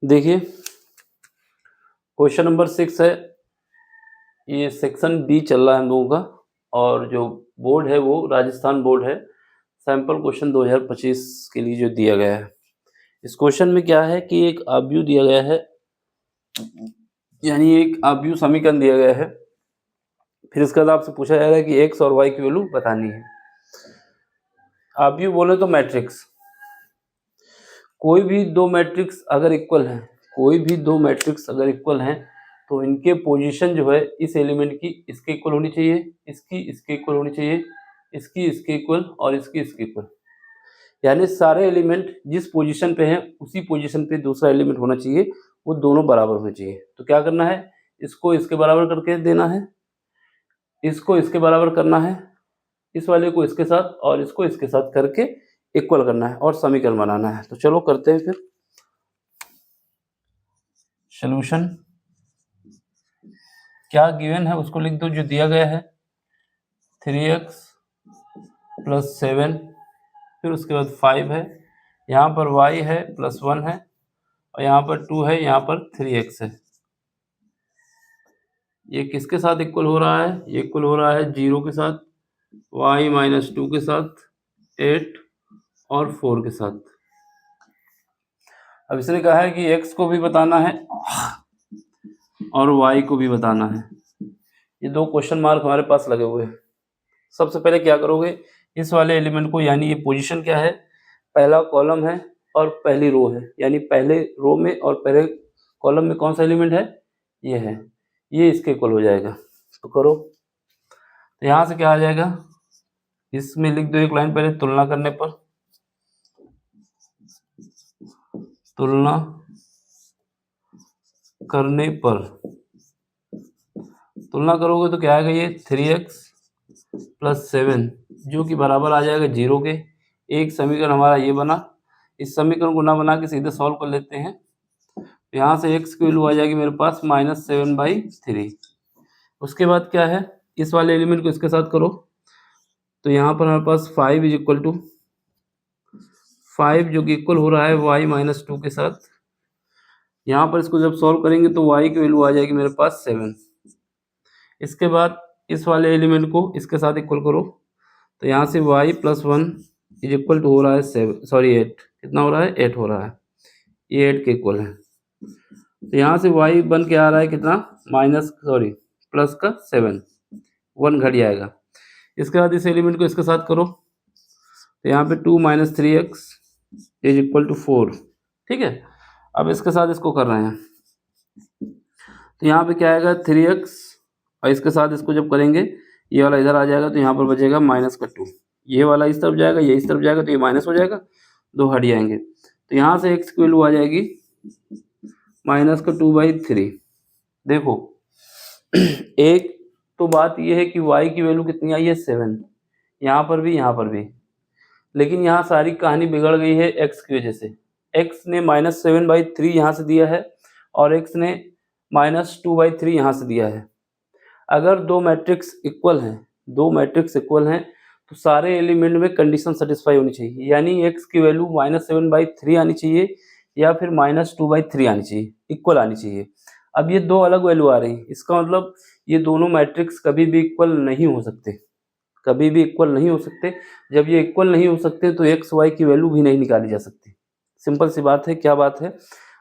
देखिए question number 6 है, ये सेक्शन बी चल रहा है हम लोगों का, और जो बोर्ड है वो राजस्थान बोर्ड है। सैंपल क्वेश्चन 2025 के लिए जो दिया गया है, इस क्वेश्चन में क्या है कि एक आव्यूह दिया गया है, यानी एक आव्यूह समीकरण दिया गया है। फिर इसके बाद आपसे पूछा जा रहा है कि एक्स और वाई की वैल्यू बतानी है। आव्यूह बोले तो मैट्रिक्स, कोई भी दो मैट्रिक्स अगर इक्वल हैं, कोई भी दो मैट्रिक्स अगर इक्वल हैं तो इनके पोजीशन जो है इस एलिमेंट की इसके इक्वल होनी चाहिए, इसकी इसके इक्वल होनी चाहिए, इसकी इसके इक्वल और इसकी इसके इक्वल। यानी सारे एलिमेंट जिस पोजीशन पे हैं उसी पोजीशन पे दूसरा एलिमेंट होना चाहिए, वो दोनों बराबर होने चाहिए। तो क्या करना है, इसको इसके बराबर करके देना है, इसको इसके बराबर करना है, इस वाले को इसके साथ और इसको इसके साथ करके इक्वल करना है और समीकरण बनाना है। तो चलो करते हैं फिर सॉल्यूशन। क्या गिवन है उसको लिख दो, जो दिया गया है 3x + 7, फिर उसके बाद 5 है, यहाँ पर y है +1 है, और यहाँ पर 2 है, यहाँ पर 3x है। ये किसके साथ इक्वल हो रहा है, ये इक्वल हो रहा है 0 के साथ, y - 2 के साथ, 8 और 4 के साथ। अब इसने कहा है कि x को भी बताना है और y को भी बताना है। ये दो क्वेश्चन मार्क हमारे पास लगे हुए हैं। सबसे पहले क्या करोगे, इस वाले एलिमेंट को, यानी ये पोजीशन क्या है, पहला कॉलम है और पहली रो है, यानी पहले रो में और पहले कॉलम में कौन सा एलिमेंट है, ये है, ये इसके इक्वल हो जाएगा। तो करो, तो यहाँ से क्या आ जाएगा, इसमें लिख दो एक लाइन पहले, तुलना करने पर, तुलना करने पर, तुलना करोगे तो क्या आएगा, ये 3x + 7 जो कि बराबर आ जाएगा 0 के। एक समीकरण हमारा ये बना, इस समीकरण को ना बना के सीधे सॉल्व कर लेते हैं। तो यहाँ से x की वैल्यू आ जाएगी मेरे पास -7/3। उसके बाद क्या है, इस वाले एलिमेंट को इसके साथ करो, तो यहाँ पर हमारे पास 5 = 5 जो कि इक्वल हो रहा है y - 2 के साथ। यहाँ पर इसको जब सॉल्व करेंगे तो y की वैल्यू आ जाएगी मेरे पास 7। इसके बाद इस वाले एलिमेंट को इसके साथ इक्वल करो, तो यहाँ से y + 1 हो रहा है 8, कितना हो रहा है, 8 हो रहा है, ये 8 के इक्वल है। तो यहाँ से y बन के आ रहा है कितना, प्लस का 7, 1 घट जाएगा। इसके बाद इस एलिमेंट को इसके साथ करो, तो यहाँ पे 2 - 3x = 4, ठीक है। अब इसके साथ इसको कर रहे हैं, तो यहाँ पे क्या आएगा 3x, और इसके साथ इसको जब करेंगे ये वाला इधर आ जाएगा, तो यहाँ पर बचेगा -2, ये वाला इस तरफ जाएगा, ये इस तरफ जाएगा, तो ये माइनस हो जाएगा, 2 हट जाएंगे। तो यहाँ से x की वैल्यू आ जाएगी -2/3। देखो एक तो बात ये है कि y की वैल्यू कितनी आई है, 7, यहाँ पर भी, यहाँ पर भी, लेकिन यहाँ सारी कहानी बिगड़ गई है x की वजह से। x ने -7/3 यहाँ से दिया है और x ने -2/3 यहाँ से दिया है। अगर दो मैट्रिक्स इक्वल हैं, दो मैट्रिक्स इक्वल हैं तो सारे एलिमेंट में कंडीशन सेटिस्फाई होनी चाहिए, यानी x की वैल्यू -7/3 आनी चाहिए या फिर -2/3 आनी चाहिए, इक्वल आनी चाहिए। अब ये दो अलग वैल्यू आ रही, इसका मतलब ये दोनों मैट्रिक्स कभी भी इक्वल नहीं हो सकते, कभी भी इक्वल नहीं हो सकते। जब ये इक्वल नहीं हो सकते तो एक्स वाई की वैल्यू भी नहीं निकाली जा सकती। सिंपल सी बात है। क्या बात है,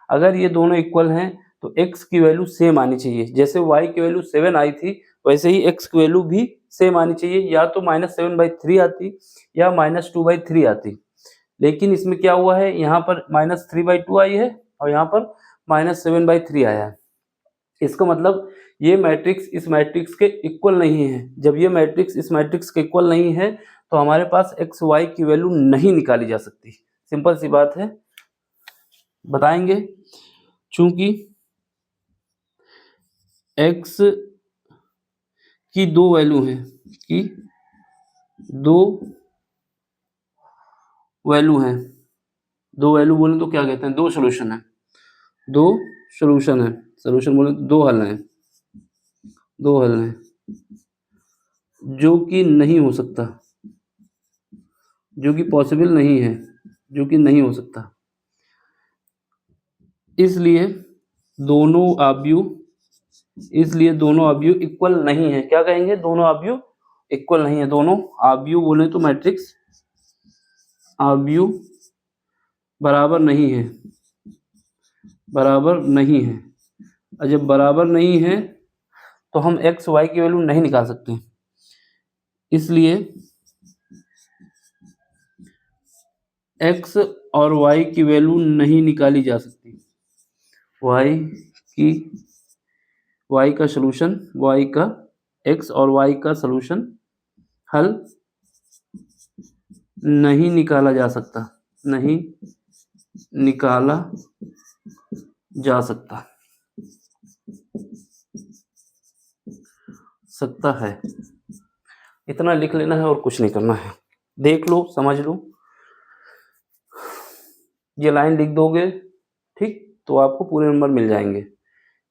अगर ये दोनों इक्वल हैं तो x की वैल्यू सेम आनी चाहिए। जैसे y की वैल्यू 7 आई थी वैसे ही x की वैल्यू भी सेम आनी चाहिए, या तो -7/3 आती या -2/3 आती। लेकिन इसमें क्या हुआ है, यहाँ पर -3/2 आई है और यहाँ पर -7/3 आया है। इसका मतलब ये मैट्रिक्स इस मैट्रिक्स के इक्वल नहीं है। जब ये मैट्रिक्स इस मैट्रिक्स के इक्वल नहीं है तो हमारे पास एक्स वाई की वैल्यू नहीं निकाली जा सकती। सिंपल सी बात है, बताएंगे। चूंकि एक्स की दो वैल्यू हैं, कि दो वैल्यू हैं, दो वैल्यू बोले तो क्या कहते हैं, दो सॉल्यूशन है, दो सॉल्यूशन है, सॉल्यूशन बोले तो दो हल हैं, दो हल हैं जो कि नहीं हो सकता, जो कि पॉसिबल नहीं है, जो कि नहीं हो सकता। इसलिए दोनों अवयव इक्वल नहीं है। क्या कहेंगे? दोनों अवयव इक्वल नहीं है। दोनों अवयव बोले तो मैट्रिक्स अवयव बराबर नहीं है, बराबर नहीं है। और जब बराबर नहीं है तो हम एक्स वाई की वैल्यू नहीं निकाल सकते, इसलिए एक्स और वाई की वैल्यू नहीं निकाली जा सकती। वाई का सॉल्यूशन, वाई का एक्स और वाई का सॉल्यूशन हल नहीं निकाला जा सकता, नहीं निकाला जा सकता है। इतना लिख लेना है और कुछ नहीं करना है। देख लो, समझ लो, ये लाइन लिख दोगे ठीक, तो आपको पूरे नंबर मिल जाएंगे।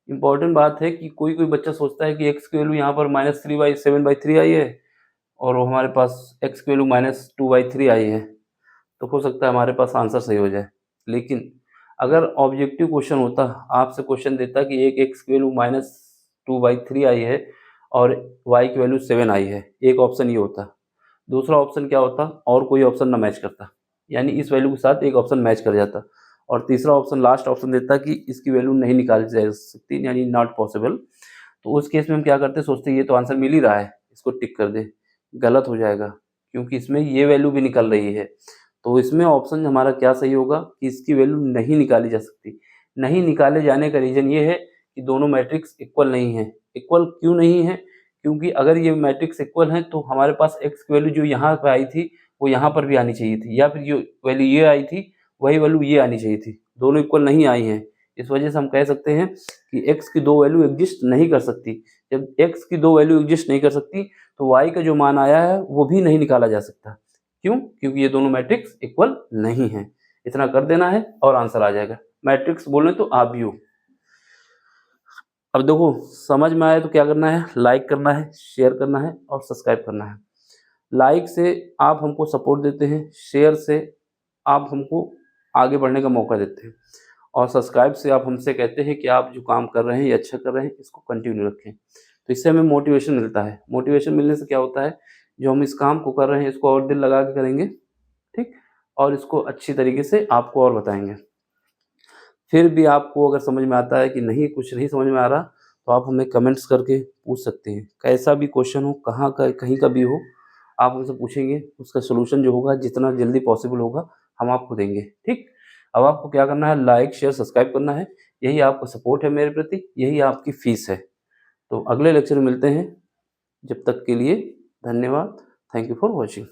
इंपॉर्टेंट बात है कि कोई बच्चा सोचता है कि एक्स की वैल्यू यहाँ पर -3/7/3 आई है और वो हमारे पास एक्स की वैल्यू -2/3 आई है, तो हो सकता है हमारे पास आंसर सही हो जाए। लेकिन अगर ऑब्जेक्टिव क्वेश्चन होता, आपसे क्वेश्चन देता कि एक एक्स की वैल्यू -2/3 आई है और वाई की वैल्यू 7 आई है, एक ऑप्शन ये होता, दूसरा ऑप्शन क्या होता, और कोई ऑप्शन ना मैच करता, यानी इस वैल्यू के साथ एक ऑप्शन मैच कर जाता, और तीसरा ऑप्शन लास्ट ऑप्शन देता कि इसकी वैल्यू नहीं निकाली जा सकती, यानी नॉट पॉसिबल। तो उस केस में हम क्या करते, सोचते ये तो आंसर मिल ही रहा है, इसको टिक कर दे। गलत हो जाएगा क्योंकि इसमें ये वैल्यू भी निकल रही है। तो इसमें ऑप्शन हमारा क्या सही होगा कि इसकी वैल्यू नहीं निकाली जा सकती। नहीं निकाले जाने का रीज़न ये है कि दोनों मैट्रिक्स इक्वल नहीं है। इक्वल क्यों नहीं है? क्योंकि अगर ये मैट्रिक्स इक्वल हैं तो हमारे पास एक्स की वैल्यू जो यहाँ पे आई थी वो यहाँ पर भी आनी चाहिए थी, या फिर जो वैल्यू ये आई थी वही वैल्यू ये आनी चाहिए थी। दोनों इक्वल नहीं आई हैं, इस वजह से हम कह सकते हैं कि एक्स की दो वैल्यू एग्जिस्ट नहीं कर सकती। जब एक्स की दो वैल्यू एग्जिस्ट नहीं कर सकती तो वाई का जो मान आया है वो भी नहीं निकाला जा सकता। क्यों? क्योंकि ये दोनों मैट्रिक्स इक्वल नहीं है। इतना कर देना है और आंसर आ जाएगा। मैट्रिक्स बोले तो अवयव। अब देखो, समझ में आया तो क्या करना है, लाइक करना है, शेयर करना है और सब्सक्राइब करना है। लाइक से आप हमको सपोर्ट देते हैं, शेयर से आप हमको आगे बढ़ने का मौका देते हैं, और सब्सक्राइब से आप हमसे कहते हैं कि आप जो काम कर रहे हैं ये अच्छा कर रहे हैं, इसको कंटिन्यू रखें। तो इससे हमें मोटिवेशन मिलता है। मोटिवेशन मिलने से क्या होता है, जो हम इस काम को कर रहे हैं इसको और दिल लगा के करेंगे, ठीक, और इसको अच्छी तरीके से आपको और बताएंगे। फिर भी आपको अगर समझ में आता है कि नहीं, कुछ नहीं समझ में आ रहा, तो आप हमें कमेंट्स करके पूछ सकते हैं। कैसा भी क्वेश्चन हो, कहीं का भी हो, आप हमसे पूछेंगे, उसका सॉल्यूशन जो होगा जितना जल्दी पॉसिबल होगा हम आपको देंगे, ठीक। अब आपको क्या करना है, लाइक शेयर सब्सक्राइब करना है। यही आपका सपोर्ट है मेरे प्रति, यही आपकी फीस है। तो अगले लेक्चर में मिलते हैं, जब तक के लिए धन्यवाद। Thank you for watching.